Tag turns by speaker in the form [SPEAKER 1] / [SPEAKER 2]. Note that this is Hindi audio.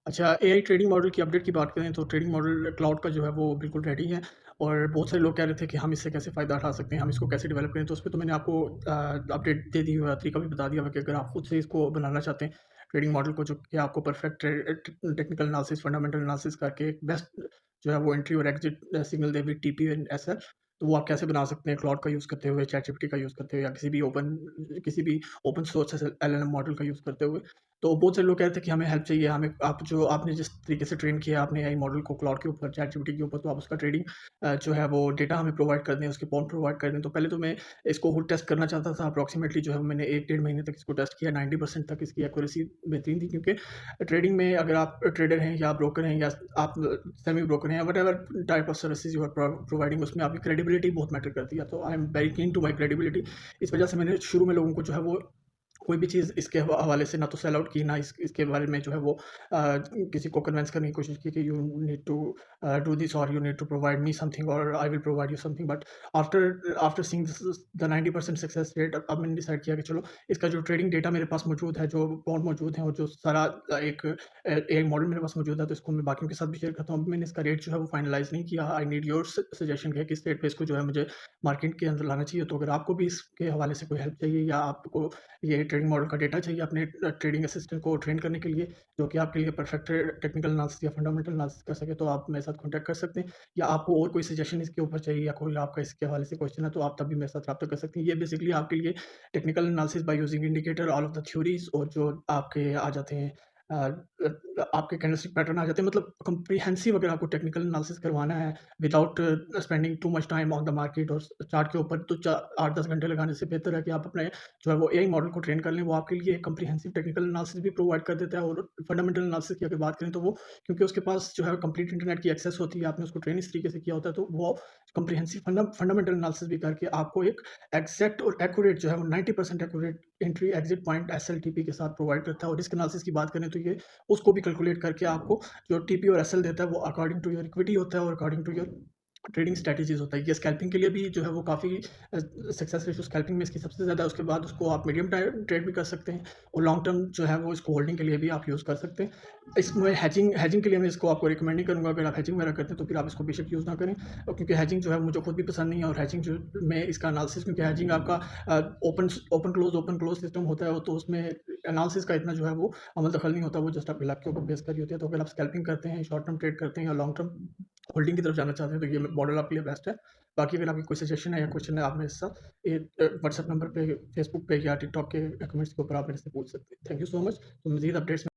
[SPEAKER 1] अच्छा, एआई ट्रेडिंग मॉडल की अपडेट की बात करें तो ट्रेडिंग मॉडल क्लाउड का जो है वो बिल्कुल रेडी है और बहुत सारे लोग कह रहे थे कि हम इससे कैसे फ़ायदा उठा सकते हैं, हम इसको कैसे डेवलप करें। तो उसपे तो मैंने आपको अपडेट दे दी हुई है, तरीका भी बता दिया हुआ कि अगर आप खुद से इसको बनाना चाहते हैं ट्रेडिंग मॉडल को, जो कि आपको perfect technical analysis, fundamental analysis करके एक बेस्ट जो है वो एंट्री और एग्जिट सिग्नल दे विद टीपी एंड एसएल, तो वो आप कैसे बना सकते हैं क्लाउड का यूज़ करते हुए, चैटजीपीटी का यूज़ करते हुए या किसी भी ओपन सोर्स एलएलएम मॉडल का यूज़ करते हुए। तो बहुत से लोग कह रहे थे कि हमें हेल्प चाहिए, हमें आपने जिस तरीके से ट्रेन किया आपने एआई मॉडल को क्लाउड के ऊपर, चैटजीपीटी के ऊपर, तो आप उसका ट्रेडिंग जो है वो डेटा हमें प्रोवाइड कर दें, उसके प्रॉम्प्ट प्रोवाइड कर दें। तो पहले तो मैं इसको खुद टेस्ट करना चाहता था। अप्रॉक्सिमेटली जो है मैंने 1 डेढ़ महीने तक इसको टेस्ट किया, 90% तक इसकी एक्यूरेसी बेहतरीन थी, क्योंकि ट्रेडिंग में अगर आप ट्रेडर हैं या ब्रोकर हैं या आप सेमी ब्रोकर हैं, whatever type of services you are providing, उसमें आपकी क्रेडिबिलिटी बहुत मैटर करती है। तो I am very keen to my credibility. इस वजह से मैंने शुरू में लोगों को जो है वो कोई भी चीज़ इसके हवाले से ना तो सेल आउट की, ना इसके बारे में जो है वो किसी को कन्विंस करने की कोशिश की कि you need to do this और you need to provide me something और I will provide you something. But after after seeing the 90% success rate, अब मैंने डिसाइड किया कि चलो इसका जो ट्रेडिंग डेटा मेरे पास मौजूद है, जो बॉन्ड मौजूद है और जो सारा एक एआई मॉडल मेरे पास मौजूद है, तो इसको मैं बाकियों के साथ भी शेयर करता हूँ। अभी मैंने इसका रेट जो है वो फाइनलाइज़ नहीं किया। आई नीड योर सजेशन कि किस रेट पे इसको जो है मुझे मार्केट के अंदर लाना चाहिए। तो अगर आपको भी इसके हवाले से कोई हेल्प चाहिए या आपको ये ट्रेडिंग मॉडल का डेटा चाहिए अपने ट्रेडिंग असिस्टेंट को ट्रेन करने के लिए, जो कि आपके लिए परफेक्ट टेक्निकल एनालिसिस या फंडामेंटल एनालिसिस कर सके, तो आप मेरे साथ कॉन्टैक्ट कर सकते हैं। या आपको और कोई सजेशन इसके ऊपर चाहिए या कोई आपका इसके हवाले से क्वेश्चन है, तो आप तब भी मेरे साथ रब्ता कर सकते हैं। ये बेसिकली आपके लिए technical analysis by using indicator, all of the theories, और जो आपके आ जाते हैं आपके कैंडलस्टिक पैटर्न आ जाते हैं। मतलब कॉम्प्रिहेंसिव अगर आपको टेक्निकल एनालिसिस करवाना है without spending too much time on the market और चार्ट के ऊपर, तो 8-10 घंटे लगाने से बेहतर है कि आप अपने जो है वो एआई मॉडल को ट्रेन कर लें। वो आपके लिए कॉम्प्रिहेंसिव टेक्निकल एनालिसिस भी प्रोवाइड कर देता है। और फंडामेंटल एनालिसिस की अगर बात करें तो वो, क्योंकि उसके पास जो है कंप्लीट इंटरनेट की एक्सेस होती है, आपने उसको ट्रेन इस तरीके से किया होता है, तो वो कॉम्प्रिहेंसिव फंडामेंटल एनालिसिस भी करके आपको एक एग्जैक्ट और एक्यूरेट जो है वो 90% एक्यूरेट एंट्री एग्जिट पॉइंट एसएलटीपी के साथ प्रोवाइड करता है। और रिस्क एनालिसिस की बात करें तो ये उसको भी कैलकुलेट करके आपको जो टीपी और एसएल देता है वो अकॉर्डिंग टू योर इक्विटी होता है और according to your trading strategies होता है। ये स्कैल्पिंग के लिए भी जो है वो काफ़ी सक्सेस रेशियो स्कैल्पिंग में इसकी सबसे ज़्यादा है। उसके बाद उसको आप मीडियम ट्रेड भी कर सकते हैं और लॉन्ग टर्म जो है वो इसको होल्डिंग के लिए भी आप यूज़ कर सकते हैं। इसमें हैजिंग के लिए मैं इसको आपको रिकमेंड नहीं करूँगा। अगर आप हैजिंग वगैरह करते हैं तो फिर आप इसको बेशक यूज़ ना करें, और क्योंकि हैजिंग जो है मुझे खुद भी पसंद नहीं है। और हैजिंग जो मैं इसका एनालिसिस, क्योंकि हैजिंग आपका ओपन क्लोज सिस्टम होता है, तो उसमें एनालिसिस का इतना जो है वो अमल दखल नहीं होता, वो जस्ट आपके लक के ऊपर बेस करी होती है। तो अगर आप स्कैल्पिंग करते हैं, शॉर्ट टर्म ट्रेड करते हैं या लॉन्ग टर्म होल्डिंग की तरफ जाना चाहते हैं, तो ये मॉडल आपके लिए बेस्ट है। बाकी अगर आपकी कोई सजेशन है या क्वेश्चन है, आप मेरे साथ ये व्हाट्सएप नंबर पे, फेसबुक पे या टिकटॉक के कमेंट्स के ऊपर आप मेरे से पूछ सकते हैं। Thank you so much. तो मज़ीद अपडेट्स